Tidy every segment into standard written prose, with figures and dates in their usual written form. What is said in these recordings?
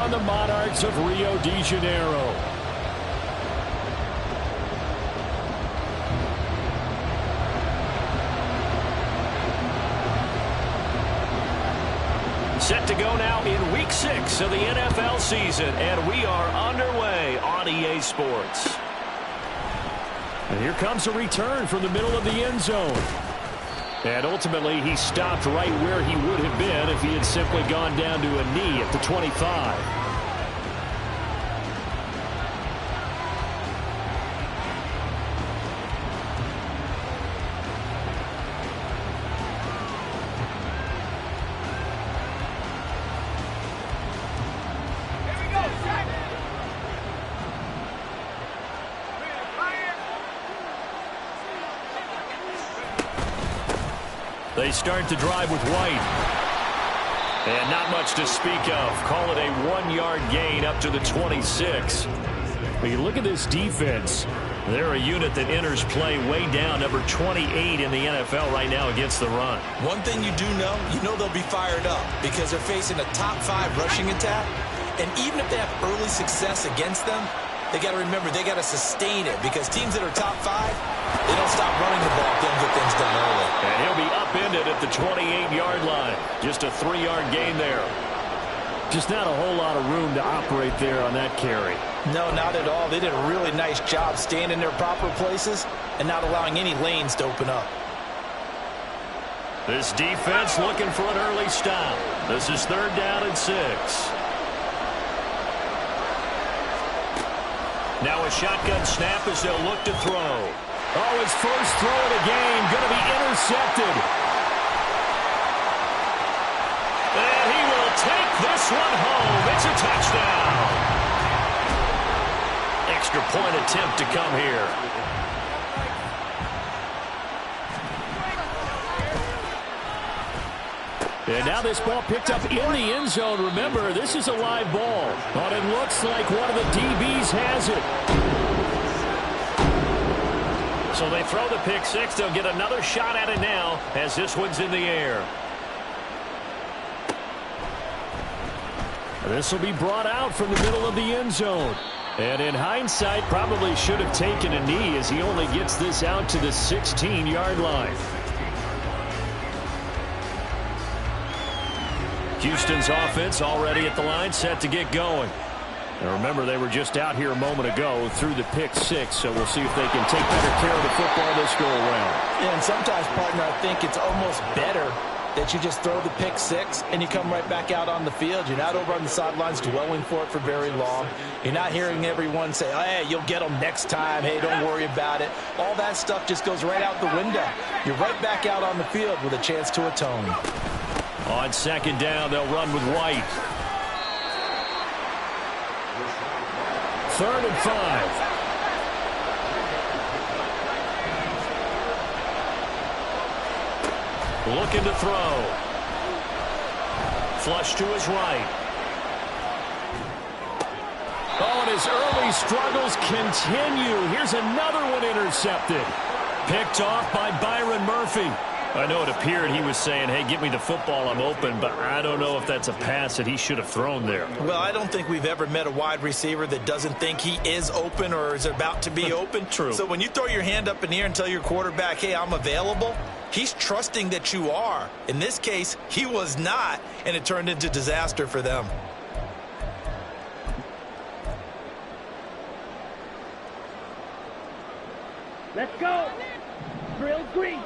on the Monarchs of Rio de Janeiro. Set to go now in Week 6 of the NFL season, and we are underway on EA Sports. And here comes a return from the middle of the end zone. And ultimately, he stopped right where he would have been if he had simply gone down to a knee at the 25. They start to drive with White. And not much to speak of. Call it a 1-yard gain up to the 26. But you look at this defense. They're a unit that enters play way down, number 28 in the NFL right now against the run. One thing you do know, they'll be fired up because they're facing a top 5 rushing attack. And even if they have early success against them, they got to remember they got to sustain it because teams that are top 5, they don't stop running the ball if they don't get things done early. And he'll be upended at the 28-yard line. Just a 3-yard gain there. Just not a whole lot of room to operate there on that carry. No, not at all. They did a really nice job staying in their proper places and not allowing any lanes to open up. This defense looking for an early stop. This is 3rd down and 6. Now a shotgun snap as they'll look to throw. Oh, his first throw of the game going to be intercepted. And he will take this one home. It's a touchdown. Extra point attempt to come here. And now this ball picked up in the end zone. Remember, this is a live ball. But it looks like one of the DBs has it. So they throw the pick six. They'll get another shot at it now as this one's in the air. This will be brought out from the middle of the end zone. And in hindsight, probably should have taken a knee as he only gets this out to the 16-yard line. Houston's offense already at the line, set to get going. And remember, they were just out here a moment ago through the pick six, so we'll see if they can take better care of the football this go around. Yeah, and sometimes, partner, I think it's almost better that you just throw the pick six and you come right back out on the field. You're not over on the sidelines dwelling for it for very long. You're not hearing everyone say, oh, hey, you'll get them next time. Hey, don't worry about it. All that stuff just goes right out the window. You're right back out on the field with a chance to atone. On 2nd down, they'll run with White. 3rd and 5. Looking to throw. Flush to his right. Oh, and his early struggles continue. Here's another one intercepted. Picked off by Byron Murphy. I know it appeared he was saying, hey, give me the football, I'm open, but I don't know if that's a pass that he should have thrown there. Well, I don't think we've ever met a wide receiver that doesn't think he is open or is about to be open. True. So when you throw your hand up in the air and tell your quarterback, hey, I'm available, he's trusting that you are. In this case, he was not, and it turned into disaster for them. Let's go. Drill green.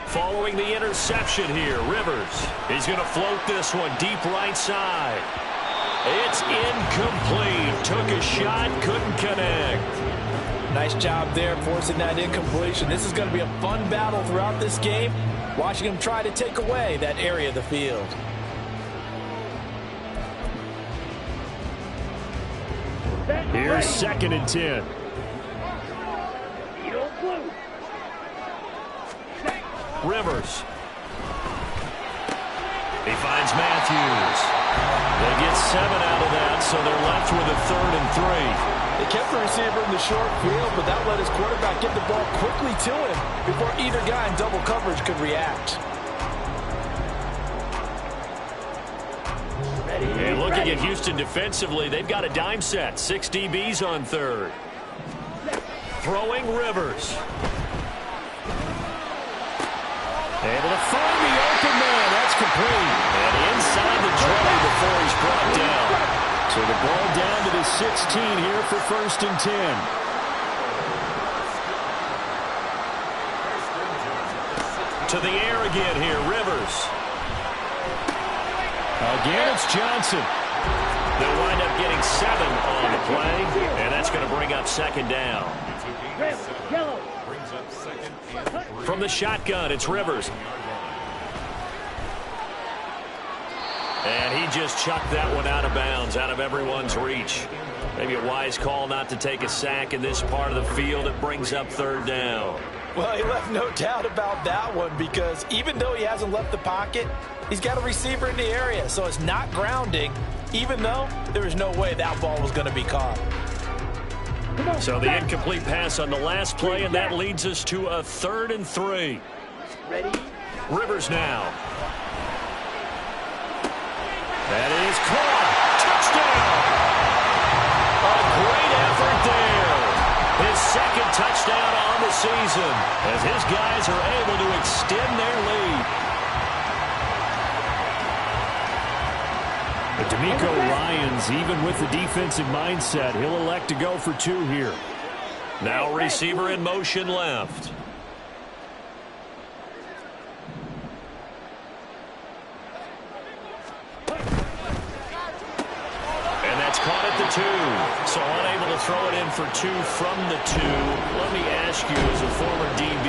Following the interception here, Rivers. He's going to float this one deep right side. It's incomplete. Took a shot, couldn't connect. Nice job there forcing that incompletion. This is going to be a fun battle throughout this game, watching him try to take away that area of the field. Here's 2nd and 10. Rivers. He finds Matthews. They get 7 out of that, so they're left with a 3rd and 3. They kept the receiver in the short field, but that let his quarterback get the ball quickly to him before either guy in double coverage could react. And looking at Houston defensively, they've got a dime set. 6 DBs on third. Throwing Rivers. Able to find the open man. That's complete. And inside the 20 before he's brought down. So the ball down to the 16 here for 1st and 10. To the air again here, Rivers. Again, it's Johnson. They'll wind up getting 7 on the play, and that's going to bring up 2nd down. From the shotgun, it's Rivers. And he just chucked that one out of bounds, out of everyone's reach. Maybe a wise call not to take a sack in this part of the field. It brings up 3rd down. Well, he left no doubt about that one, because even though he hasn't left the pocket, he's got a receiver in the area, so it's not grounding, even though there was no way that ball was going to be caught. So the incomplete pass on the last play, and that leads us to a 3rd and 3. Ready? Rivers now. That is caught. Touchdown. A great effort there. His 2nd touchdown on the season as his guys are able to extend their lead. But D'Amico Ryans, even with the defensive mindset, he'll elect to go for 2 here. Now receiver in motion left. And that's caught at the 2. So unable to throw it in for 2 from the 2. Let me ask you, as a former DB,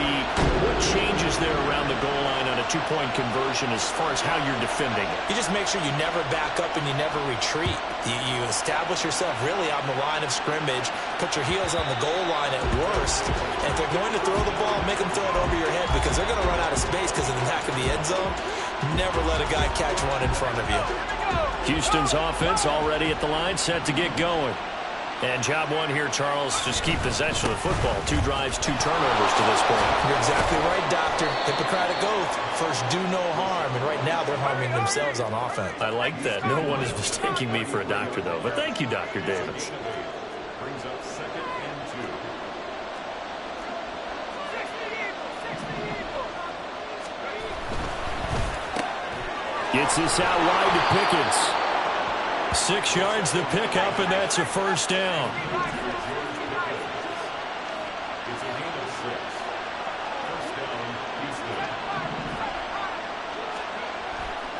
what changes there around the goal line on a 2-point conversion as far as how you're defending it? You just make sure you never back up and you never retreat. You establish yourself really on the line of scrimmage, put your heels on the goal line at worst, and if they're going to throw the ball, make them throw it over your head, because they're going to run out of space because of the back of the end zone. Never let a guy catch one in front of you. Houston's offense already at the line, set to get going. And job 1 here, Charles, just keep possession of the football. 2 drives, 2 turnovers to this point. You're exactly right, Doctor. Hippocratic oath. First, do no harm. And right now, they're harming themselves on offense. I like that. No one is mistaking me for a doctor, though. But thank you, Dr. Davis. Brings up 2nd and 2. Gets this out wide to Pickens. 6 yards the pickup, and that's a 1st down. It's a gain of 6. 1st down, Houston.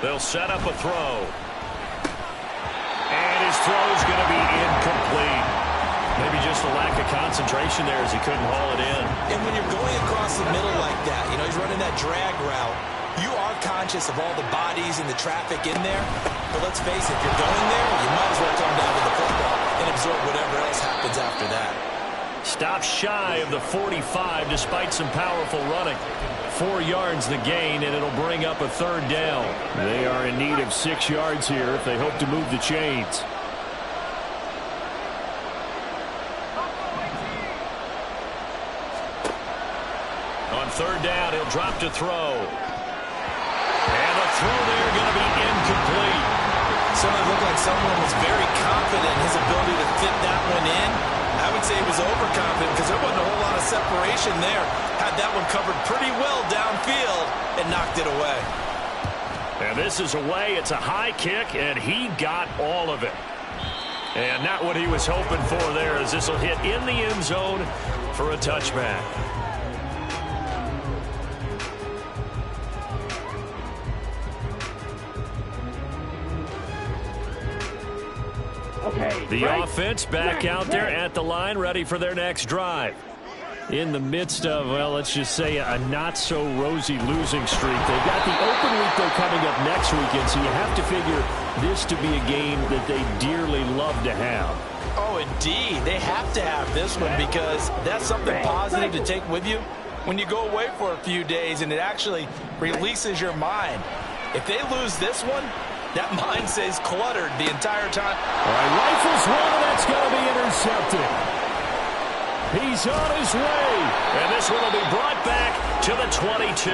They'll set up a throw. And his throw is going to be incomplete. Maybe just a lack of concentration there as he couldn't haul it in. And when you're going across the middle like that, you know, he's running that drag route, you are conscious of all the bodies and the traffic in there. But let's face it, if you're going there, you might as well come down to the football and absorb whatever else happens after that. Stops shy of the 45 despite some powerful running. 4 yards the gain, and it'll bring up a 3rd down. They are in need of 6 yards here if they hope to move the chains. On 3rd down, he'll drop to throw. And the throw there going to be incomplete. Certainly looked like someone was very confident in his ability to fit that one in. I would say he was overconfident because there wasn't a whole lot of separation there. Had that one covered pretty well downfield and knocked it away. And this is away. It's a high kick, and he got all of it. And not what he was hoping for there, as this will hit in the end zone for a touchback. The offense back out there at the line, ready for their next drive. In the midst of, well, let's just say a not-so-rosy losing streak. They've got the open week, though, coming up next weekend, so you have to figure this to be a game that they dearly love to have. Oh, indeed. They have to have this one because that's something positive to take with you when you go away for a few days, and it actually releases your mind. If they lose this one, That mind stays cluttered the entire time. All right, rifles one, and that's going to be intercepted. He's on his way. And this one will be brought back to the 22.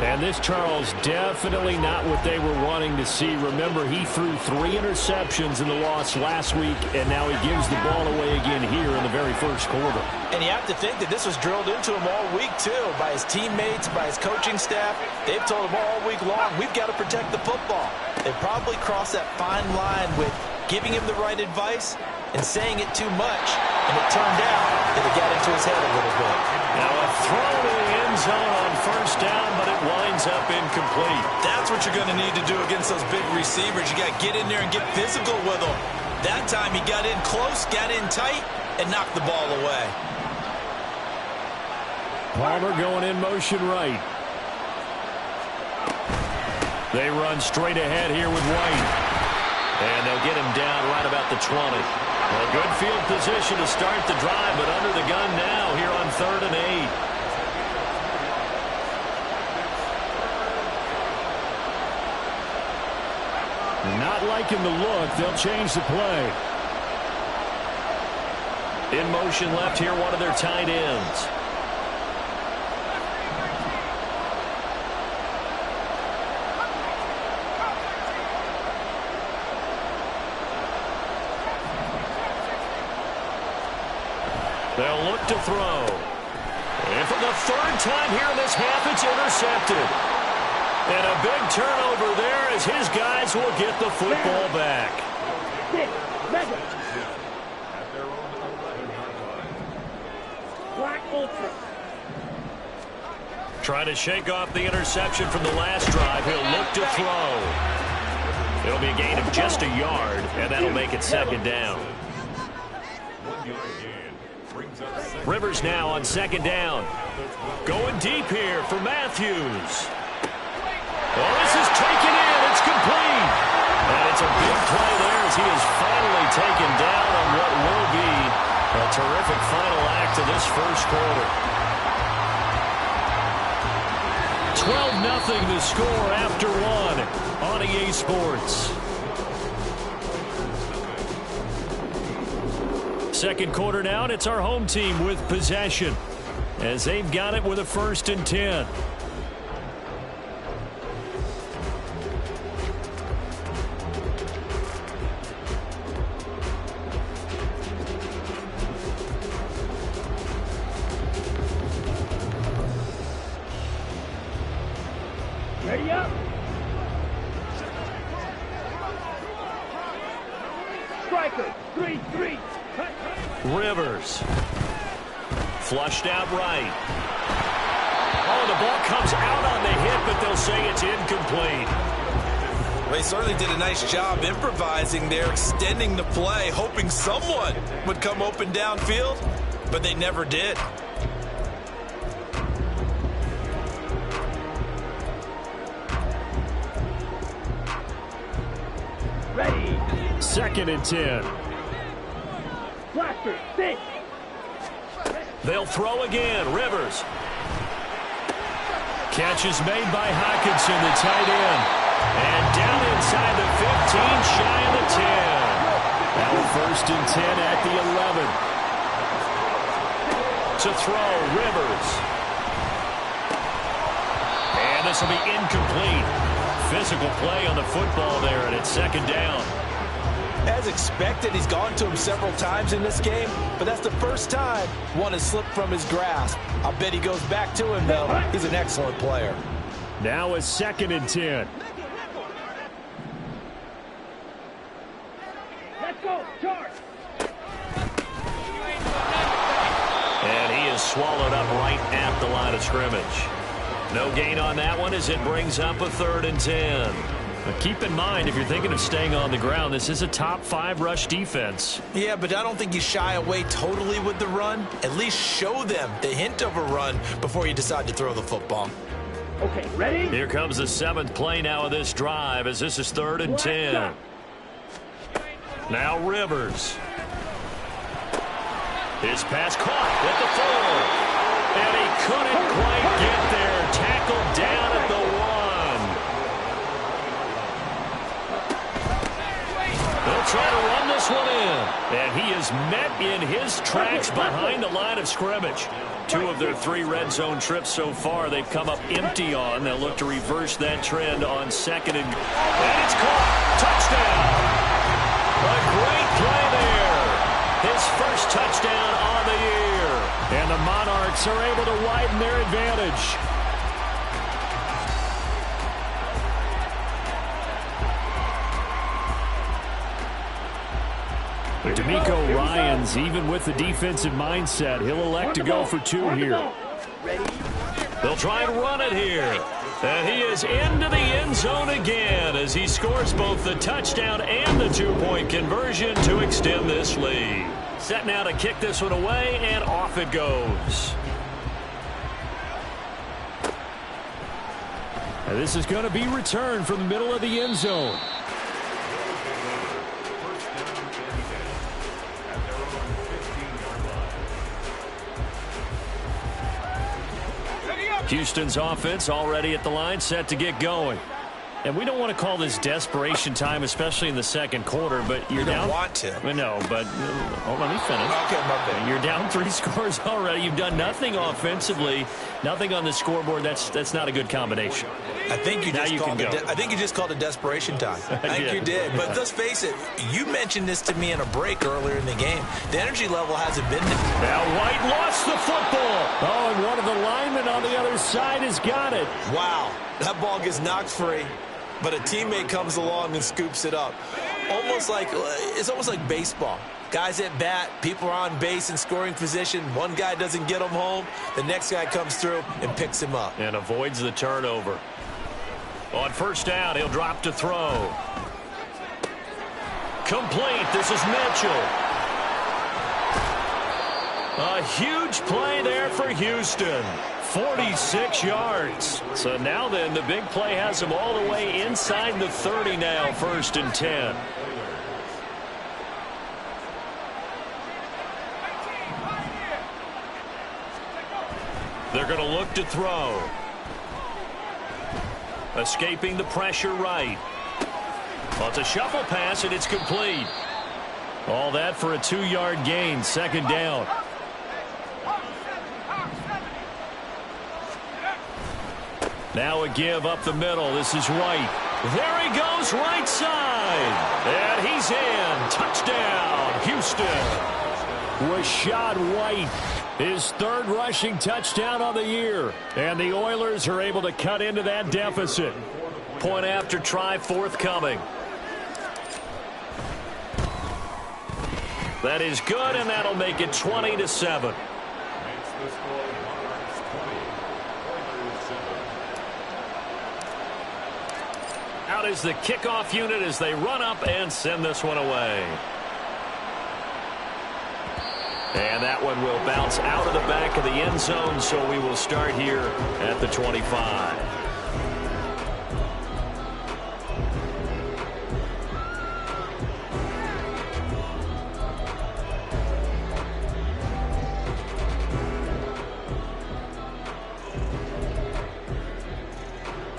And this, Charles, definitely not what they were wanting to see. Remember, he threw 3 interceptions in the loss last week, and now he gives the ball away again here in the very first quarter. And you have to think that this was drilled into him all week, too, by his teammates, by his coaching staff. They've told him all week long, we've got to protect the football. They probably crossed that fine line with giving him the right advice and saying it too much, and it turned out that it got into his head a little bit. Now a throw to the end zone on first down, but it winds up incomplete. That's what you're going to need to do against those big receivers. You got to get in there and get physical with them. That time he got in close, got in tight, and knocked the ball away. Palmer going in motion right. They run straight ahead here with White. And they'll get him down right about the 20. A good field position to start the drive, but under the gun now here on 3rd and 8. Not liking the look. They'll change the play. In motion left here, one of their tight ends. They'll look to throw. And for the 3rd time here in this half, it's intercepted. And a big turnover there as his guys will get the football back. Trying to shake off the interception from the last drive. He'll look to throw. It'll be a gain of just a yard, and that'll make it 2nd down. Rivers now on 2nd down. Going deep here for Matthews. Oh, this is taken in. It's complete. And it's a big play there as he is finally taken down on what will be a terrific final act of this first quarter. 12-0 the score after 1 on EA Sports. Second quarter now, and it's our home team with possession as they've got it with a 1st and 10. Ready up. Striker, 3-3. Rivers. Flushed out right. Oh, the ball comes out on the hit, but they'll say it's incomplete. Well, he certainly did a nice job improvising there, extending the play, hoping someone would come open downfield, but they never did. Ready. 2nd and 10. Blaster, 6. They'll throw again. Rivers. Catch is made by Hockenson, the tight end. And down inside the 15, shy of the 10. Now 1st and 10 at the 11. To throw, Rivers. And this will be incomplete. Physical play on the football there, and it's 2nd down. As expected, he's gone to him several times in this game, but that's the first time one has slipped from his grasp. I'll bet he goes back to him, though. He's an excellent player. Now a 2nd and 10. Let's go, charge. And he is swallowed up right at the line of scrimmage. No gain on that one as it brings up a 3rd and 10. But keep in mind, if you're thinking of staying on the ground, this is a top 5 rush defense. Yeah, but I don't think you shy away totally with the run. At least show them the hint of a run before you decide to throw the football. Okay, ready? Here comes the 7th play now of this drive as this is 3rd and 10. Now Rivers. His pass caught at the 4. And he couldn't quite get there. Tackled down at the 1. met in his tracks behind the line of scrimmage. 2 of their 3 red zone trips so far they've come up empty on. They'll look to reverse that trend on 2nd and it's caught. Touchdown. A great play there. His first touchdown on the year. And the Monarchs are able to widen their advantage. D'Amico Ryans, even with the defensive mindset, he'll elect to go for 2 here. They'll try and run it here. And he is into the end zone again as he scores both the touchdown and the 2-point conversion to extend this lead. Set now to kick this one away, and off it goes. And this is going to be returned from the middle of the end zone. Houston's offense already at the line, set to get going. And we don't want to call this desperation time, especially in the second quarter, but you're down. You don't want to. No, but let me finish. Okay, my bad. You're down 3 scores already. You've done nothing offensively, nothing on the scoreboard. That's not a good combination. I think you just called it desperation time. I think you did. But let's face it, you mentioned this to me in a break earlier in the game. The energy level hasn't been there. Now White lost the football. Oh, and one of the linemen on the other side has got it. Wow, that ball gets knocked free, but a teammate comes along and scoops it up. It's almost like baseball. Guys at bat, people are on base in scoring position. One guy doesn't get him home. The next guy comes through and picks him up. And avoids the turnover. On first down, he'll drop to throw. Complete. This is Mitchell. A huge play there for Houston. 46 yards. So now then, the big play has him all the way inside the 30 now, 1st and 10. They're going to look to throw. Escaping the pressure right. Well, it's a shuffle pass, and it's complete. All that for a 2-yard gain, 2nd down. Now a give up the middle. This is White. There he goes, right side. And he's in. Touchdown, Houston. Rashad White, his 3rd rushing touchdown on the year. And the Oilers are able to cut into that deficit. Point after try forthcoming. That is good, and that'll make it 20-7. Out is the kickoff unit as they run up and send this one away. And that one will bounce out of the back of the end zone, so we will start here at the 25.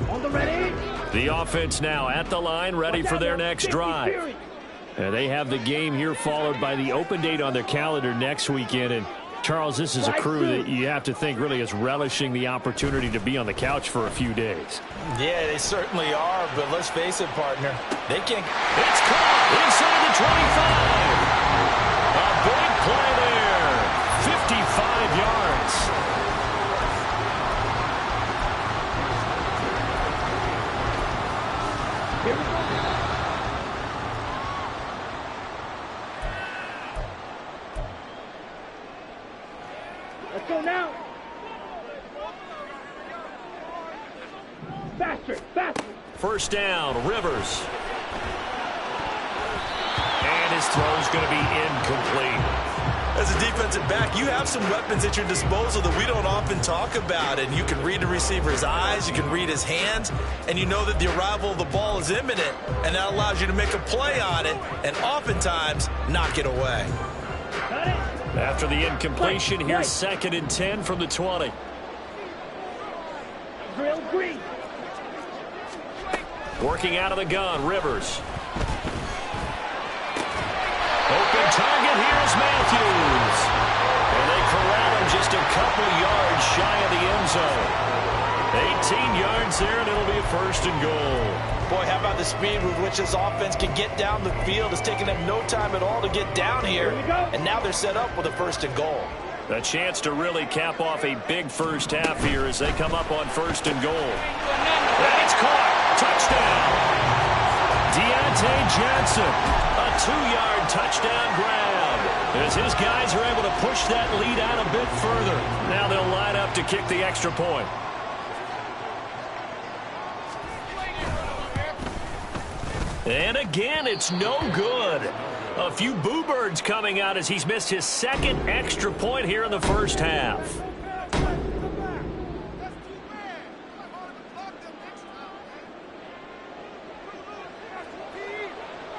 On the ready. The offense now at the line, ready for their next drive. They have the game here followed by the open date on their calendar next weekend. And Charles, this is a crew that you have to think really is relishing the opportunity to be on the couch for a few days. Yeah, they certainly are, but let's face it, partner. They can't. It's caught inside the 25. A big play there. 55 yards. Here we go. Let's go now. Faster, faster. First down, Rivers. And his throw's going to be incomplete. As a defensive back, you have some weapons at your disposal that we don't often talk about. And you can read the receiver's eyes, you can read his hands, and you know that the arrival of the ball is imminent. And that allows you to make a play on it and oftentimes knock it away. Got it. After the incompletion, here's 2nd and 10 from the 20. Drill green. Working out of the gun, Rivers. Open target. And here's Matthews. And they corral him just a couple yards shy of the end zone. 18 yards there, and it'll be a 1st and goal. Boy, how about the speed with which this offense can get down the field? It's taken them no time at all to get down here. And now they're set up with a 1st and goal. A chance to really cap off a big first half here as they come up on 1st and goal. And it's caught. Touchdown. Deontay Johnson. A 2-yard touchdown grab. As his guys are able to push that lead out a bit further. Now they'll line up to kick the extra point. And again, it's no good. A few boo birds coming out as he's missed his 2nd extra point here in the first half.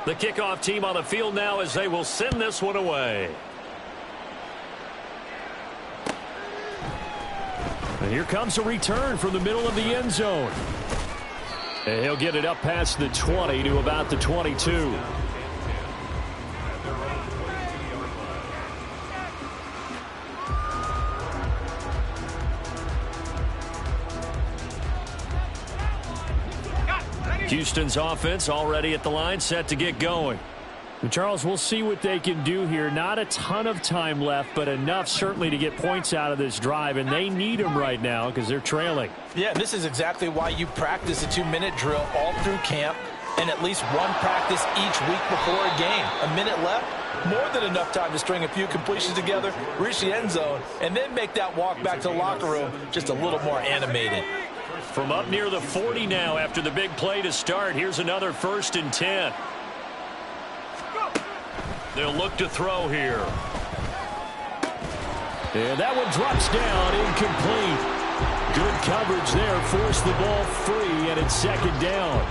The kickoff team on the field now as they will send this one away. And here comes a return from the middle of the end zone. And he'll get it up past the 20 to about the 22. Houston's offense already at the line, set to get going. And Charles, we'll see what they can do here. Not a ton of time left, but enough certainly to get points out of this drive, and they need them right now because they're trailing. Yeah, this is exactly why you practice a 2-minute drill all through camp and at least one practice each week before a game. A minute left, more than enough time to string a few completions together, reach the end zone, and then make that walk back to the locker room just a little more animated. From up near the 40 now after the big play to start, here's another 1st and 10. They'll look to throw here. And that one drops down, incomplete. Good coverage there, forced the ball free, and it's 2nd down.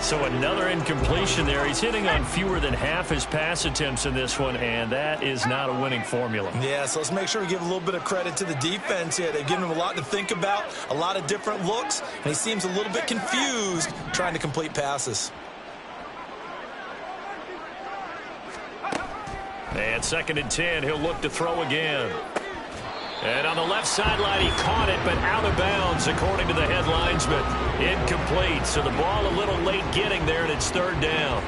So another incompletion there. He's hitting on fewer than half his pass attempts in this one, and that is not a winning formula. Yeah, so let's make sure we give a little bit of credit to the defense here. They've given him a lot to think about, a lot of different looks, and he seems a little bit confused trying to complete passes. And 2nd and 10, he'll look to throw again. And on the left sideline, he caught it, but out of bounds, according to the head linesman. Incomplete, so the ball a little late getting there, and it's 3rd down.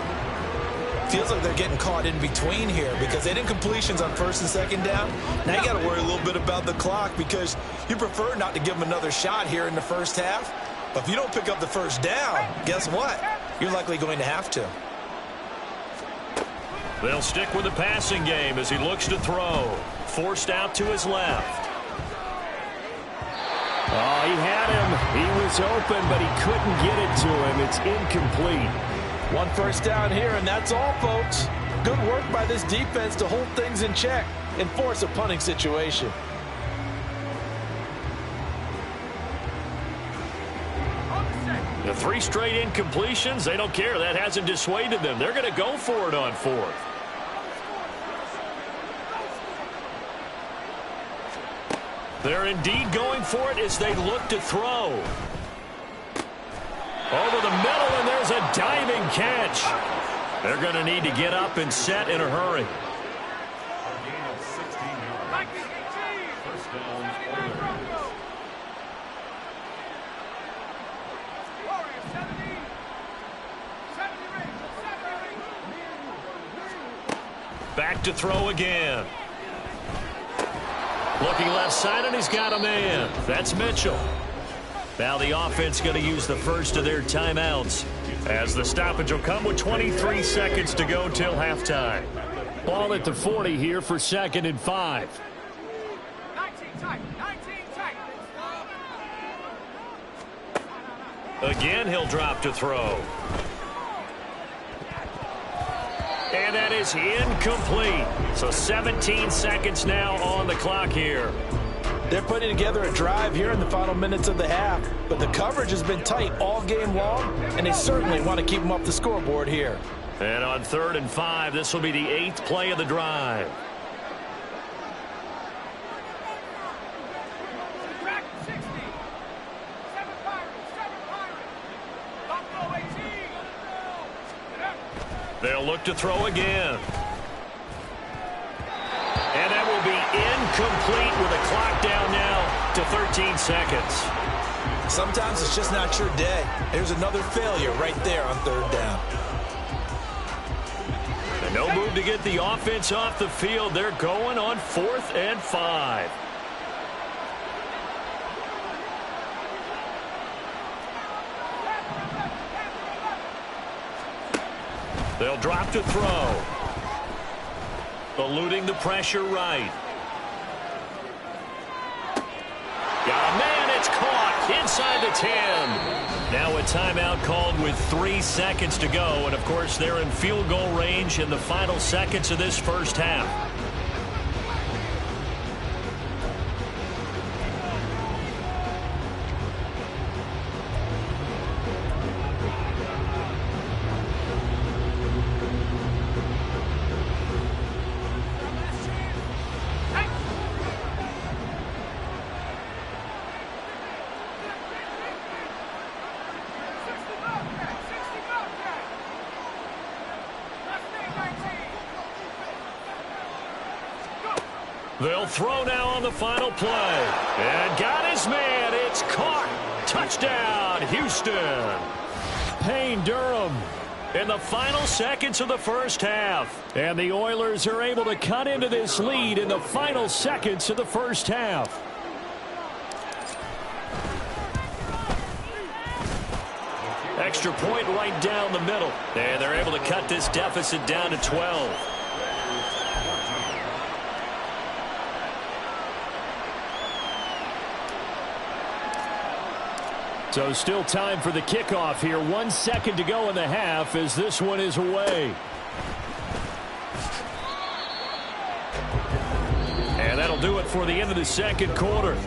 Feels like they're getting caught in between here because they did completions on 1st and 2nd down. Now you got to worry a little bit about the clock because you prefer not to give them another shot here in the first half. But if you don't pick up the 1st down, guess what? You're likely going to have to. They'll stick with the passing game as he looks to throw. Forced out to his left. Oh, he had him. He was open, but he couldn't get it to him. It's incomplete. 1 first down here, and that's all, folks. Good work by this defense to hold things in check and force a punting situation. The 3 straight incompletions, they don't care. That hasn't dissuaded them. They're going to go for it on 4th. They're indeed going for it as they look to throw. Over the middle, and there's a diving catch. They're going to need to get up and set in a hurry. Back to throw again. Looking left side, and he's got a man. That's Mitchell. Now the offense going to use the first of their timeouts as the stoppage will come with 23 seconds to go till halftime. Ball at the 40 here for 2nd and 5. 19 tight. Again, he'll drop to throw. And that is incomplete. So 17 seconds now on the clock here. They're putting together a drive here in the final minutes of the half, but the coverage has been tight all game long, and they certainly want to keep them off the scoreboard here. And on 3rd and 5, this will be the 8th play of the drive. They'll look to throw again. And that will be incomplete with the clock down now to 13 seconds. Sometimes it's just not your day. Here's another failure right there on third down. And no move to get the offense off the field. They're going on 4th and 5. They'll drop to throw. Eluding the pressure right. Man, it's caught inside the 10. Now a timeout called with 3 seconds to go. And, of course, they're in field goal range in the final seconds of this first half. They'll throw now on the final play. And got his man. It's caught. Touchdown, Houston. Payne Durham in the final seconds of the first half. And the Oilers are able to cut into this lead in the final seconds of the first half. Extra point right down the middle. And they're able to cut this deficit down to 12. So still time for the kickoff here. 1 second to go in the half as this one is away. And that'll do it for the end of the second quarter.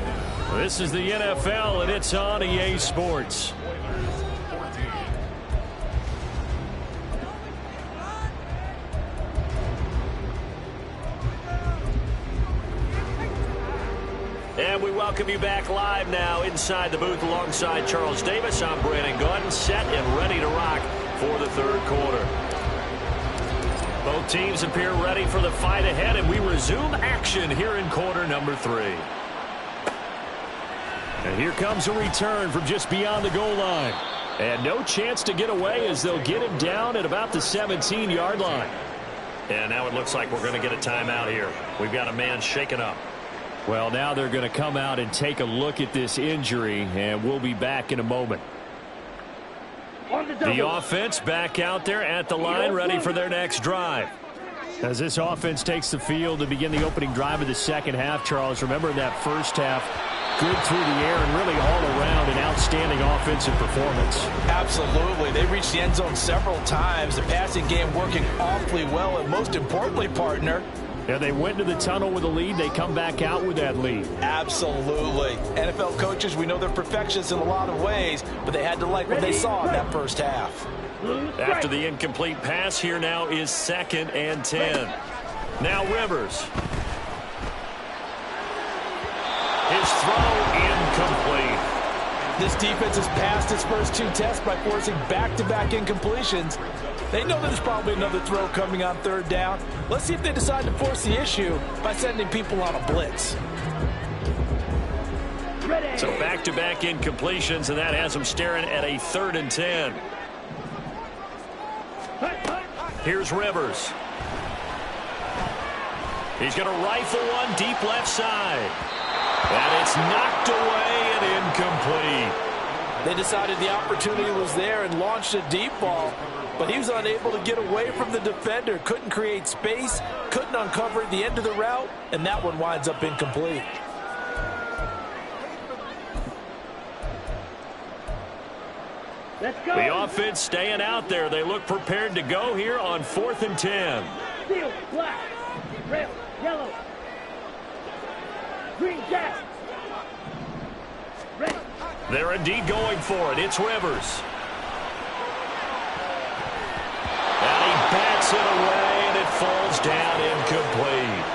This is the NFL, and it's on EA Sports. And we welcome you back live now inside the booth alongside Charles Davis. I'm Brandon Gaudin, set and ready to rock for the third quarter. Both teams appear ready for the fight ahead, and we resume action here in quarter number 3. And here comes a return from just beyond the goal line. And no chance to get away as they'll get him down at about the 17-yard line. And now it looks like we're going to get a timeout here. We've got a man shaken up. Well, now they're going to come out and take a look at this injury, and we'll be back in a moment. The offense back out there at the line, ready for their next drive. As this offense takes the field to begin the opening drive of the second half, Charles, remember that first half, good through the air and really all around an outstanding offensive performance. Absolutely. They reached the end zone several times. The passing game working awfully well, and most importantly, partner, yeah, they went to the tunnel with a lead. They come back out with that lead. Absolutely. NFL coaches, we know they're perfectionists in a lot of ways, but they had to like what they saw in that first half. After the incomplete pass, here now is 2nd and 10. Now Rivers. His throw incomplete. This defense has passed its first 2 tests by forcing back-to-back incompletions. They know there's probably another throw coming on third down. Let's see if they decide to force the issue by sending people on a blitz. So back-to-back incompletions, and that has them staring at a 3rd and 10. Here's Rivers. He's going to rifle one deep left side. And it's knocked away and incomplete. They decided the opportunity was there and launched a deep ball, but he was unable to get away from the defender, couldn't create space, couldn't uncover the end of the route, and that one winds up incomplete. Let's go. The offense staying out there. They look prepared to go here on 4th and 10. Steel, black, red, yellow, green, gas. Red. They're indeed going for it. It's Rivers. And he bats it away, and it falls down incomplete.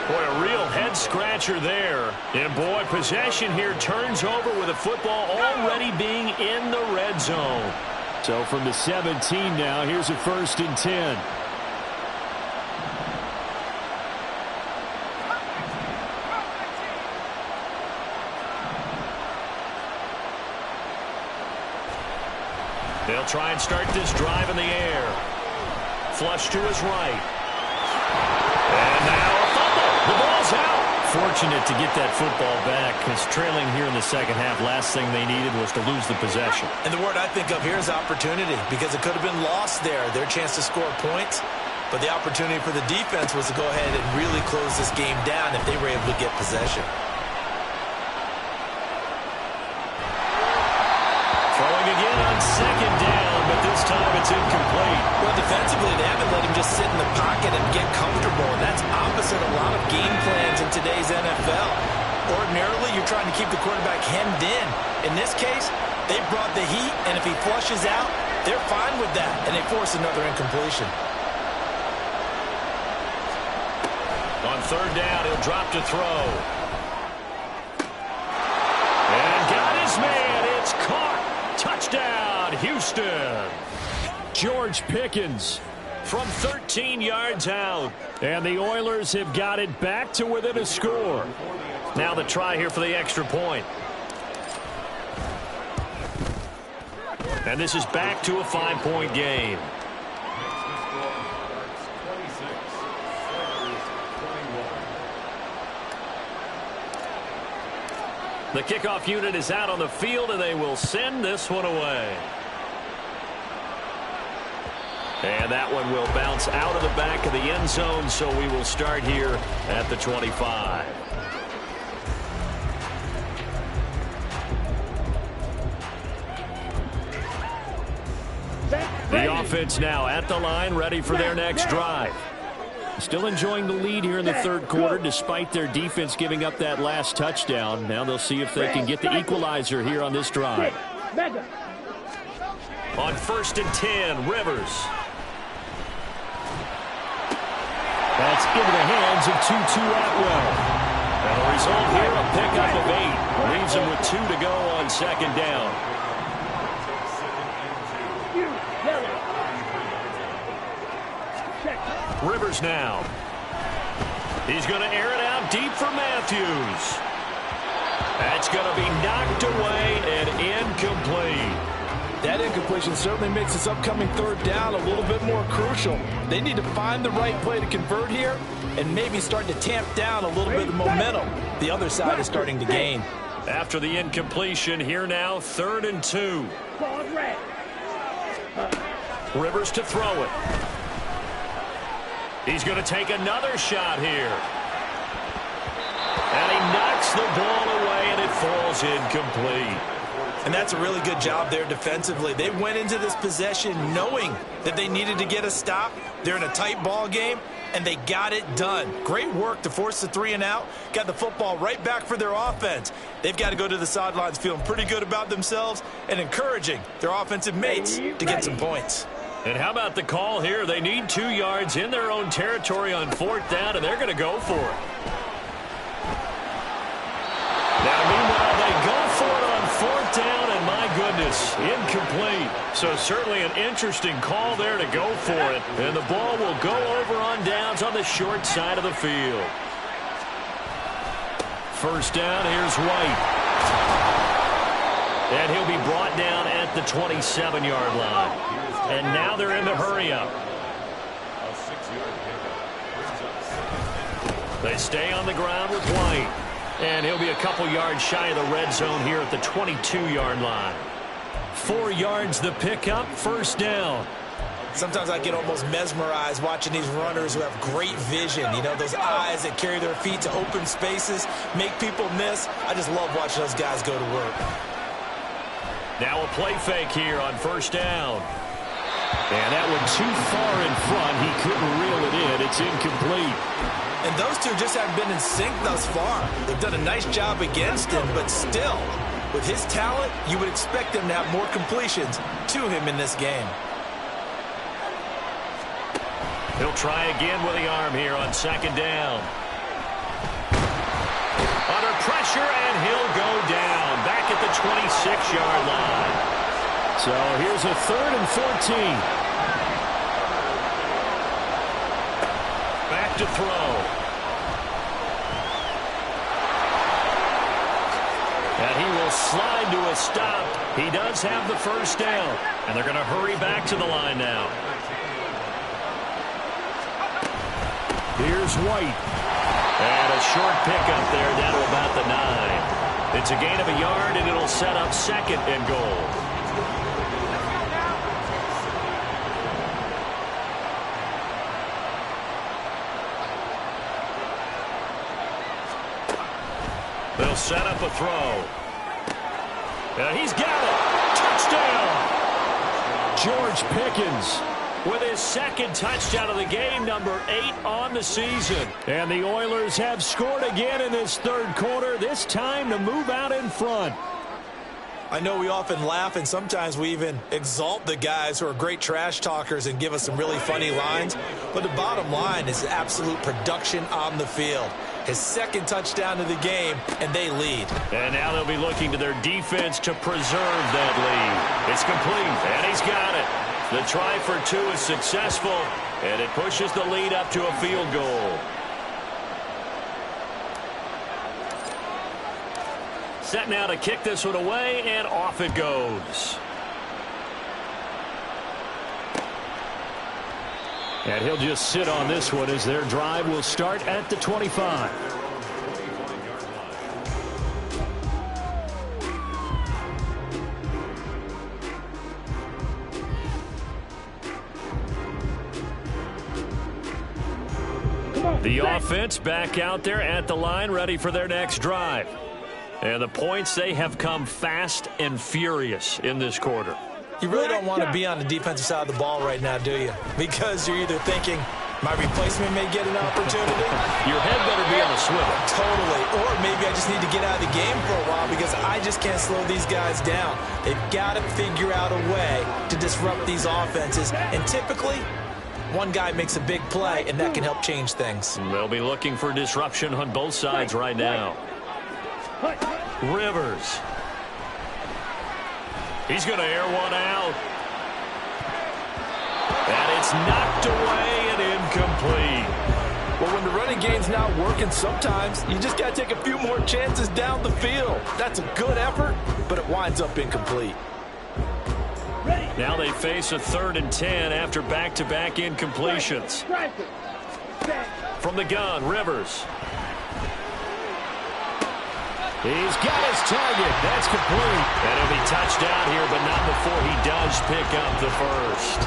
Boy, a real head-scratcher there. And, boy, possession here turns over with the football already being in the red zone. So from the 17 now, here's a 1st and 10. They'll try and start this drive in the air. Flush to his right. And now a fumble. The ball's out. Fortunate to get that football back, because trailing here in the second half, last thing they needed was to lose the possession. And the word I think of here is opportunity, because it could have been lost there, their chance to score points. But the opportunity for the defense was to go ahead and really close this game down if they were able to get possession. Throwing again on second down, but this time it's incomplete. Well, defensively, they haven't let him just sit in the pocket and get comfortable, and that's opposite a lot of game plans in today's NFL. Ordinarily, you're trying to keep the quarterback hemmed in. In this case, they brought the heat, and if he flushes out, they're fine with that, and they force another incompletion. On third down, he'll drop to throw. And got his man. It's caught. Touchdown, Houston. George Pickens from 13 yards out. And the Oilers have got it back to within a score. Now the try here for the extra point. And this is back to a 5-point game. The kickoff unit is out on the field, and they will send this one away. And that one will bounce out of the back of the end zone, so we will start here at the 25. The offense now at the line, ready for their next drive. Still enjoying the lead here in the third quarter, despite their defense giving up that last touchdown. Now they'll see if they can get the equalizer here on this drive. On 1st and 10, Rivers. That's into the hands of Tutu Atwell. And the result here, a pickup of 8. Leaves him with 2 to go on second down. Rivers now. He's going to air it out deep for Matthews. That's going to be knocked away and incomplete. That incompletion certainly makes this upcoming third down a little bit more crucial. They need to find the right play to convert here and maybe start to tamp down a little bit of momentum. The other side is starting to gain. After the incompletion, here now, 3rd and 2. Rivers to throw it. He's going to take another shot here. And he knocks the ball away, and it falls incomplete. And that's a really good job there defensively. They went into this possession knowing that they needed to get a stop. They're in a tight ball game, and they got it done. Great work to force the 3 and out. Got the football right back for their offense. They've got to go to the sidelines feeling pretty good about themselves and encouraging their offensive mates to get some points. And how about the call here? They need 2 yards in their own territory on 4th down, and they're going to go for it. Now, meanwhile, they go for it on 4th down, and my goodness, incomplete. So certainly an interesting call there to go for it. And the ball will go over on downs on the short side of the field. 1st down, here's White. And he'll be brought down at the 27-yard line. And now they're in the hurry-up. They stay on the ground with White. And he'll be a couple yards shy of the red zone here at the 22-yard line. 4 yards the pickup, 1st down. Sometimes I get almost mesmerized watching these runners who have great vision. You know, those eyes that carry their feet to open spaces, make people miss. I just love watching those guys go to work. Now a play fake here on 1st down. And that one too far in front. He couldn't reel it in. It's incomplete. And those two just haven't been in sync thus far. They've done a nice job against him, but still, with his talent, you would expect them to have more completions to him in this game. He'll try again with the arm here on 2nd down. Under pressure, and he'll go down back at the 26-yard line. So here's a 3rd and 14. Back to throw. And he will slide to a stop. He does have the first down. And they're going to hurry back to the line now. Here's White. And a short pickup there down to about the 9. It's a gain of a yard, and it'll set up second and goal. They'll set up a throw. And he's got it. Touchdown. George Pickens with his second touchdown of the game, number 8 on the season. And the Oilers have scored again in this third quarter, this time to move out in front. I know we often laugh, and sometimes we even exalt the guys who are great trash talkers and give us some really funny lines. But the bottom line is absolute production on the field. His second touchdown of the game, and they lead. And now they'll be looking to their defense to preserve that lead. It's complete, and he's got it. The try for 2 is successful, and it pushes the lead up to a field goal. Set now to kick this one away, and off it goes. And he'll just sit on this one as their drive will start at the 25. The offense back out there at the line, ready for their next drive. And the points, they have come fast and furious in this quarter. You really don't want to be on the defensive side of the ball right now, do you? Because you're either thinking, my replacement may get an opportunity. Your head better be on a swivel. Totally. Or maybe I just need to get out of the game for a while because I just can't slow these guys down. They've got to figure out a way to disrupt these offenses. And typically, one guy makes a big play, and that can help change things. They'll be looking for disruption on both sides right now. Rivers. He's going to air one out. And it's knocked away and incomplete. Well, when the running game's not working, sometimes you just got to take a few more chances down the field. That's a good effort, but it winds up incomplete. Now they face a 3rd and 10 after back-to-back incompletions. From the gun, Rivers. He's got his target. That's complete. And he'll be touched down here, but not before he does pick up the first.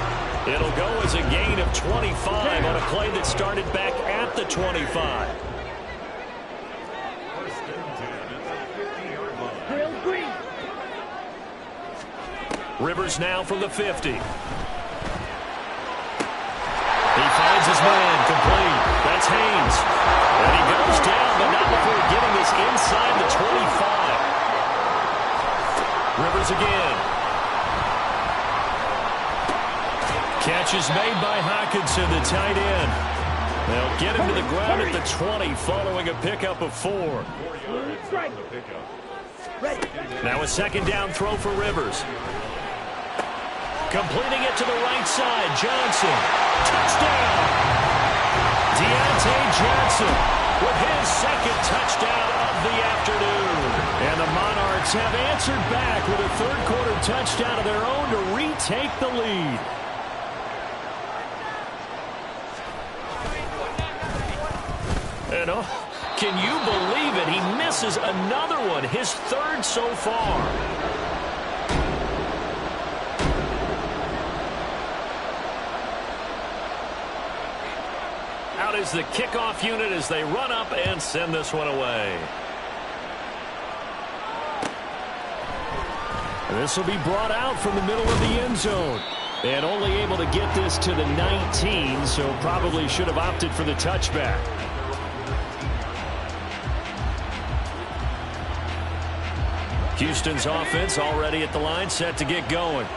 It'll go as a gain of 25 on a play that started back at the 25. Rivers now from the 50. He finds his man, complete. That's Haynes. And he goes down, but not before getting this inside the 25. Rivers again. Catch is made by Hockenson, the tight end. They'll get him to the ground at the 20 following a pickup of 4. Now a second down throw for Rivers. Completing it to the right side, Johnson. Touchdown! Deontay Johnson with his second touchdown of the afternoon. And the Monarchs have answered back with a third-quarter touchdown of their own to retake the lead. And can you believe it? He misses another one, his 3rd so far. Out is the kickoff unit as they run up and send this one away. And this will be brought out from the middle of the end zone. And only able to get this to the 19, so probably should have opted for the touchback. Houston's offense already at the line, set to get going.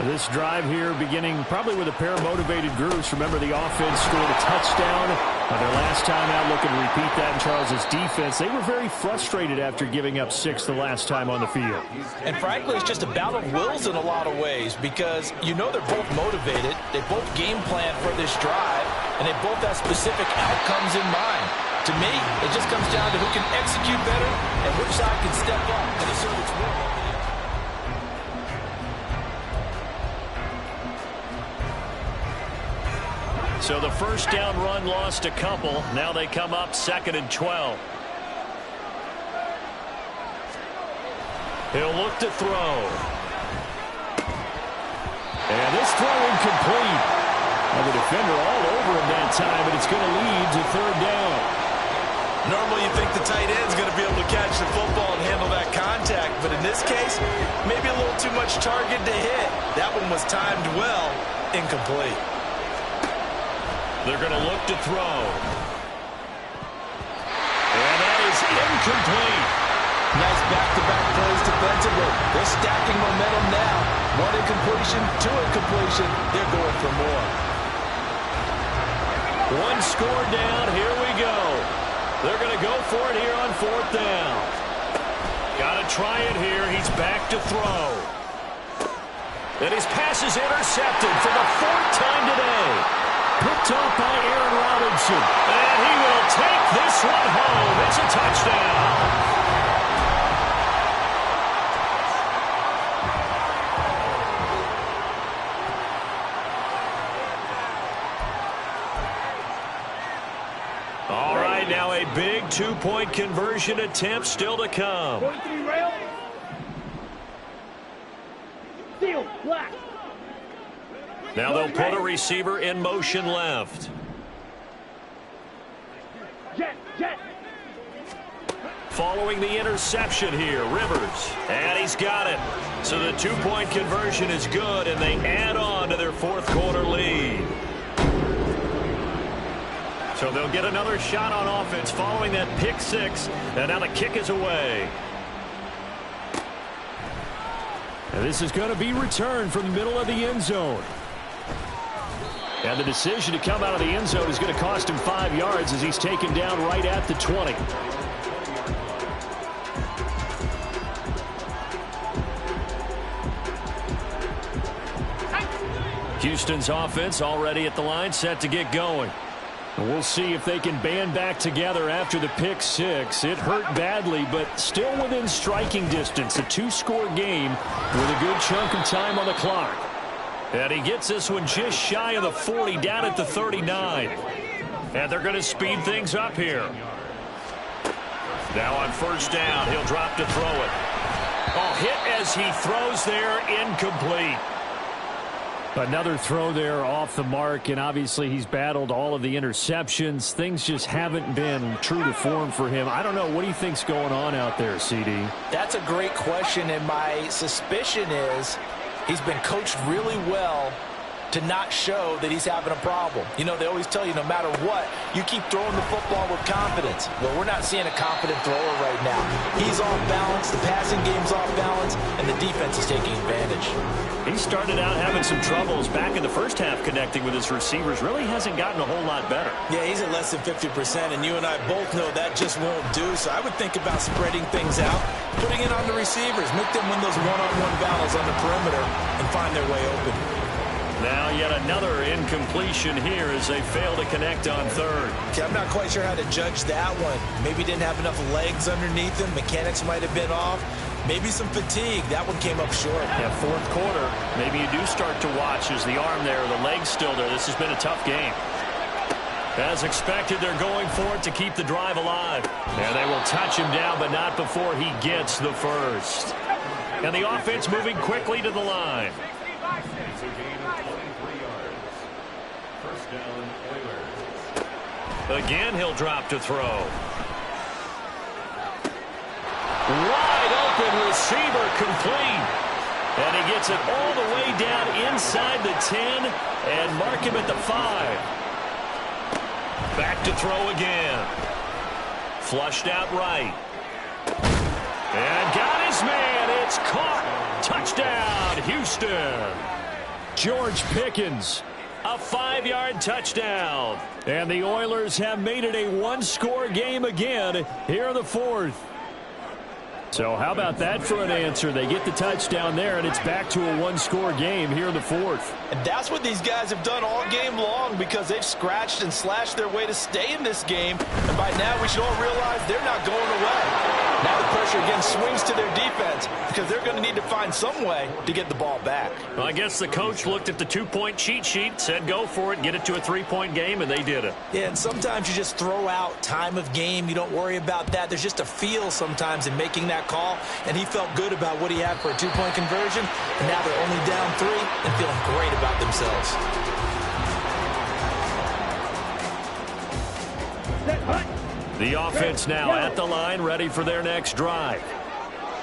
This drive here beginning probably with a pair of motivated groups. Remember, the offense scored a touchdown their last time out. Looking to repeat that in Charles's defense. They were very frustrated after giving up 6 the last time on the field. And frankly, it's just a battle of wills in a lot of ways because you know they're both motivated. They both game plan for this drive, and they both have specific outcomes in mind. To me, it just comes down to who can execute better and which side can step up and assert its will. So the first down run lost a couple. Now they come up 2nd and 12. He'll look to throw. And this throw incomplete. And the defender all over him that time, and it's going to lead to 3rd down. Normally you think the tight end's going to be able to catch the football and handle that contact, but in this case, maybe a little too much target to hit. That one was timed well, incomplete. They're going to look to throw. And that is incomplete. Nice back-to-back plays defensively. They're stacking momentum now. 1 incompletion, 2 incompletion. They're going for more. 1 score down. Here we go. They're going to go for it here on 4th down. Got to try it here. He's back to throw. And his pass is intercepted for the 4th time today. Picked off by Aaron Robinson. And he will take this one home. It's a touchdown. All right, now a big 2-point conversion attempt still to come. 43 rail. Steel, black. Now they'll put a receiver in motion left. Jet, jet. Following the interception here, Rivers. And he's got it. So the 2-point conversion is good, and they add on to their 4th quarter lead. So they'll get another shot on offense following that pick 6. And now the kick is away. And this is going to be returned from the middle of the end zone. And the decision to come out of the end zone is going to cost him 5 yards as he's taken down right at the 20. Houston's offense already at the line, set to get going. And we'll see if they can band back together after the pick 6. It hurt badly, but still within striking distance. A 2-score game with a good chunk of time on the clock. And he gets this one just shy of the 40, down at the 39. And they're going to speed things up here. Now on 1st down, he'll drop to throw it. Oh, hit as he throws there, incomplete. Another throw there off the mark, and obviously he's battled all of the interceptions. Things just haven't been true to form for him. I don't know. What do you think's going on out there, CD? That's a great question, and my suspicion is he's been coached really well to not show that he's having a problem. You know, they always tell you no matter what, you keep throwing the football with confidence. Well, we're not seeing a confident thrower right now. He's off balance, the passing game's off balance, and the defense is taking advantage. He started out having some troubles back in the first half connecting with his receivers. Really hasn't gotten a whole lot better. Yeah, he's at less than 50%, and you and I both know that just won't do. So I would think about spreading things out, putting it on the receivers, make them win those one-on-one battles on the perimeter, and find their way open. Now yet another incompletion here as they fail to connect on 3rd. Okay, I'm not quite sure how to judge that one. Maybe didn't have enough legs underneath him. Mechanics might have been off. Maybe some fatigue. That one came up short. Yeah, 4th quarter. Maybe you do start to watch as the arm there, the leg's still there. This has been a tough game. As expected, they're going for it to keep the drive alive. And they will touch him down, but not before he gets the first. And the offense moving quickly to the line. It's a gain of 23 yards. 1st down, Oilers. Again, he'll drop to throw. Wide open receiver, complete. And he gets it all the way down inside the 10 and mark him at the 5. Back to throw again. Flushed out right. And got his man. It's caught. Touchdown, Houston. George Pickens, a 5-yard touchdown. And the Oilers have made it a 1-score game again here in the 4th. So how about that for an answer? They get the touchdown there, and it's back to a one-score game here in the fourth. And that's what these guys have done all game long because they've scratched and slashed their way to stay in this game. And by now, we should all realize they're not going away. Now the pressure again swings to their defense because they're going to need to find some way to get the ball back. Well, I guess the coach looked at the two-point cheat sheet, said go for it, get it to a three-point game, and they did it. Yeah, and sometimes you just throw out time of game. You don't worry about that. There's just a feel sometimes in making that call, and he felt good about what he had for a two-point conversion, and now they're only down 3 and feeling great about themselves. The offense now at the line, ready for their next drive.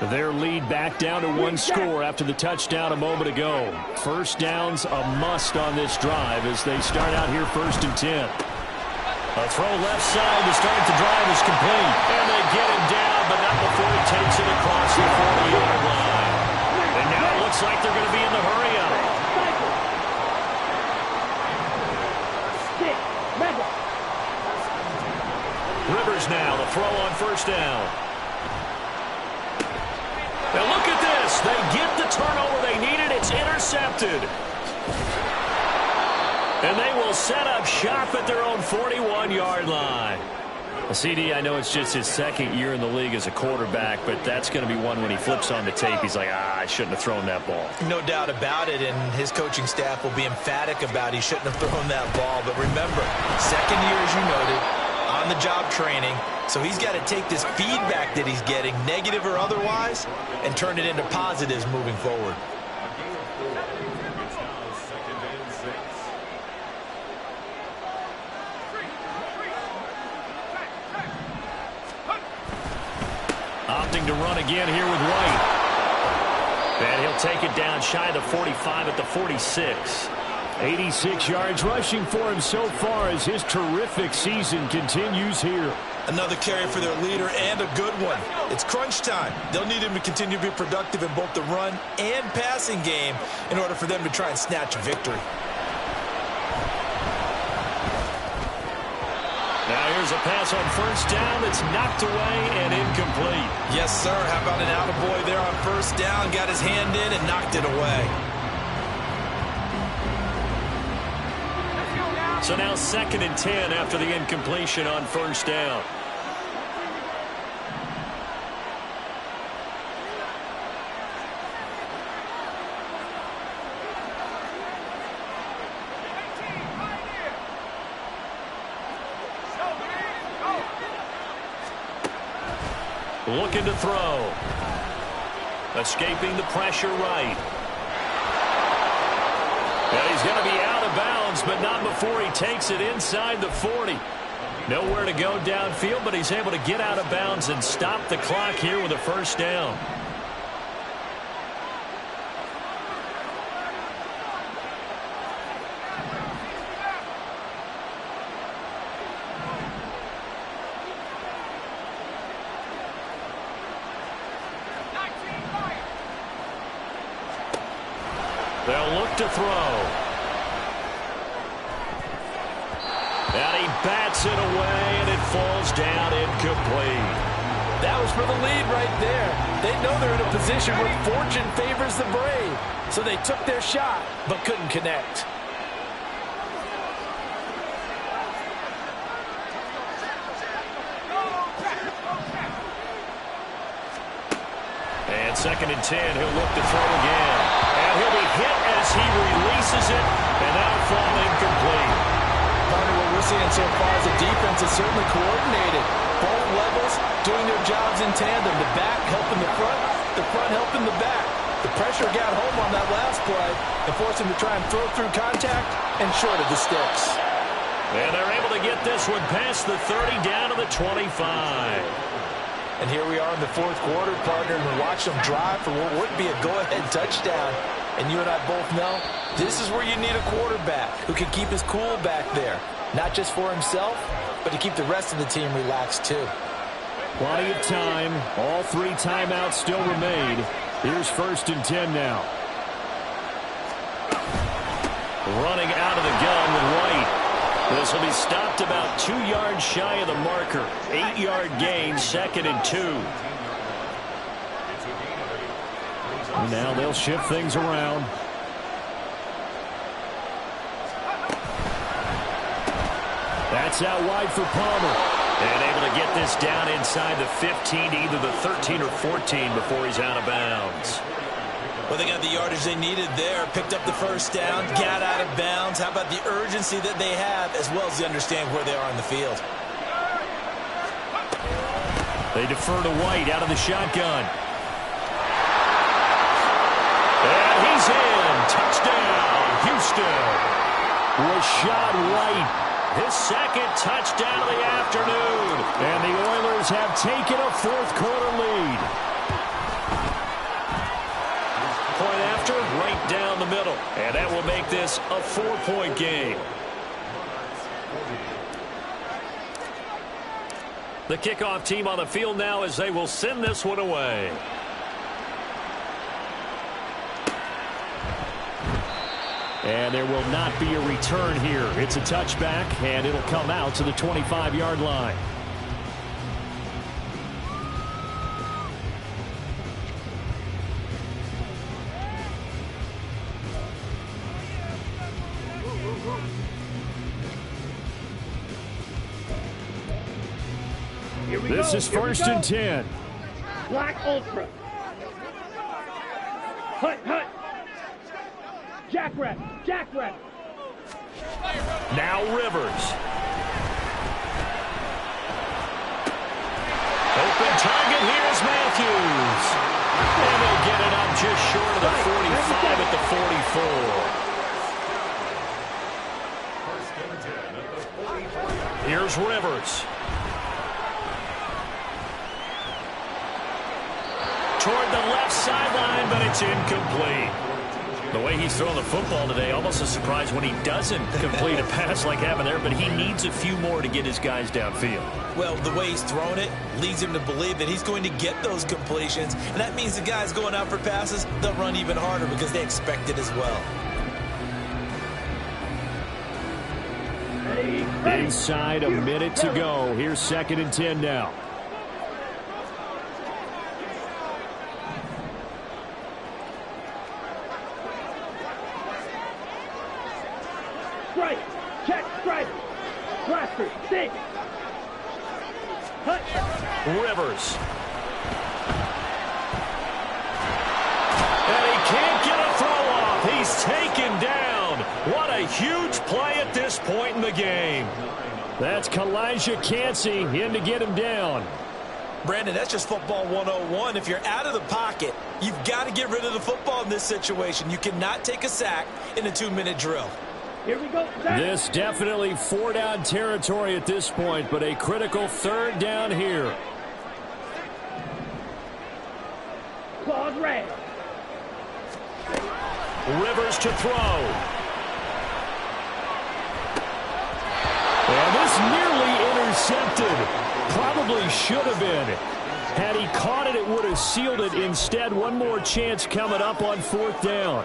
Their lead back down to 1 score after the touchdown a moment ago. First down's a must on this drive as they start out here 1st and 10. A throw left side to start the drive is complete. And they get him down, but not before he takes it across the 40-yard line. And now it looks like they're going to be in the hurry-up. Rivers now, the throw on 1st down. Now look at this. They get the turnover they needed. It's intercepted. And they will set up shop at their own 41-yard line. CD, I know it's just his 2nd year in the league as a quarterback, but that's going to be one when he flips on the tape. He's like, I shouldn't have thrown that ball. No doubt about it, and his coaching staff will be emphatic about he shouldn't have thrown that ball. But remember, 2nd year, as you noted, on-the-job training, so he's got to take this feedback that he's getting, negative or otherwise, and turn it into positives moving forward. Opting to run again here with White. And he'll take it down shy of the 45 at the 46. 86 yards rushing for him so far as his terrific season continues here. Another carry for their leader and a good one. It's crunch time. They'll need him to continue to be productive in both the run and passing game in order for them to try and snatch a victory. Now here's a pass on 1st down that's knocked away and incomplete. Yes, sir. How about an attaboy there on 1st down? Got his hand in and knocked it away. So now 2nd and 10 after the incompletion on 1st down. Looking to throw. Escaping the pressure right. And he's going to be out of bounds, but not before he takes it inside the 40. Nowhere to go downfield, but he's able to get out of bounds and stop the clock here with a 1st down. They'll look to throw. And he bats it away, and it falls down incomplete. That was for the lead right there. They know they're in a position where fortune favors the brave. So they took their shot, but couldn't connect. And 2nd and 10, he'll look to throw again. And he'll be hit as he releases it, and that'll fall incomplete. Partner, what we're seeing so far is the defense is certainly coordinated. Both levels doing their jobs in tandem. The back helping the front helping the back. The pressure got home on that last play and forced him to try and throw through contact and short of the sticks. And they're able to get this one past the 30 down to the 25. And here we are in the 4th quarter, partner, and we watch them drive for what would be a go-ahead touchdown. And you and I both know this is where you need a quarterback who can keep his cool back there. Not just for himself, but to keep the rest of the team relaxed too. Plenty of time. All 3 timeouts still remain. Here's 1st and 10 now. Running out of the gun with White. This will be stopped about 2 yards shy of the marker. 8-yard gain, 2nd and 2. And now they'll shift things around. That's out wide for Palmer. And able to get this down inside the 15 to either the 13 or 14 before he's out of bounds. Well, they got the yardage they needed there. Picked up the first down, got out of bounds. How about the urgency that they have, as well as they understand where they are on the field? They defer to White out of the shotgun. And he's in. Touchdown, Houston. Rashad White, his second touchdown of the afternoon. And the Oilers have taken a fourth-quarter lead. Point after, right down the middle. And that will make this a 4-point game. The kickoff team on the field now as they will send this one away. And there will not be a return here. It's a touchback, and it'll come out to the 25-yard line. This is first and 10. Black Ultra. Hut, hut. Jackrabbit, jackrabbit. Now Rivers. Open target, here's Matthews. And they'll get it up just short of the 45 at the 44. Here's Rivers. Toward the left sideline, but it's incomplete. The way he's throwing the football today, almost a surprise when he doesn't complete a pass like happened there, but he needs a few more to get his guys downfield. Well, the way he's thrown it leads him to believe that he's going to get those completions, and that means the guys going out for passes, they'll run even harder because they expect it as well. Inside a minute to go. Here's second and 10 now. Strike, check, strike. Blaster, stick. Hut. Rivers. And he can't get a throw off. He's taken down. What a huge play at this point in the game. That's Kalijah Cansey in to get him down. Brandon, that's just football 101. If you're out of the pocket, you've got to get rid of the football in this situation. You cannot take a sack in a 2-minute drill. Here we go. This definitely 4-down territory at this point, but a critical third down here. Claws red. Rivers to throw. And this nearly intercepted. Probably should have been. Had he caught it, it would have sealed it. Instead, one more chance coming up on fourth down.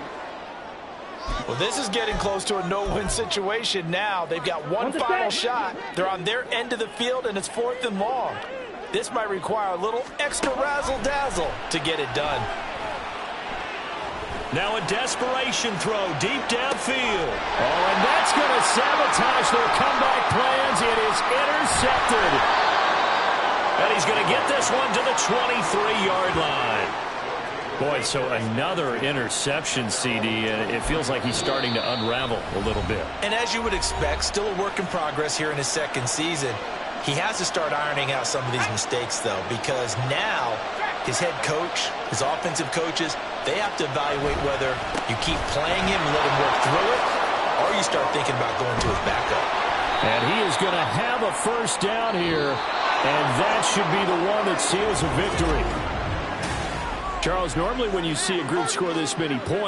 Well, this is getting close to a no-win situation now. They've got one final shot. They're on their end of the field, and it's 4th and long. This might require a little extra razzle-dazzle to get it done. Now a desperation throw deep downfield. Oh, and that's going to sabotage their comeback plans. It is intercepted. And he's going to get this one to the 23-yard line. Boy, so another interception, CD, and it feels like he's starting to unravel a little bit. And as you would expect, still a work in progress here in his second season. He has to start ironing out some of these mistakes, though, because now his head coach, his offensive coaches, they have to evaluate whether you keep playing him and let him work through it, or you start thinking about going to his backup. And he is going to have a first down here, and that should be the one that seals a victory. Charles, normally when you see a group score this many points,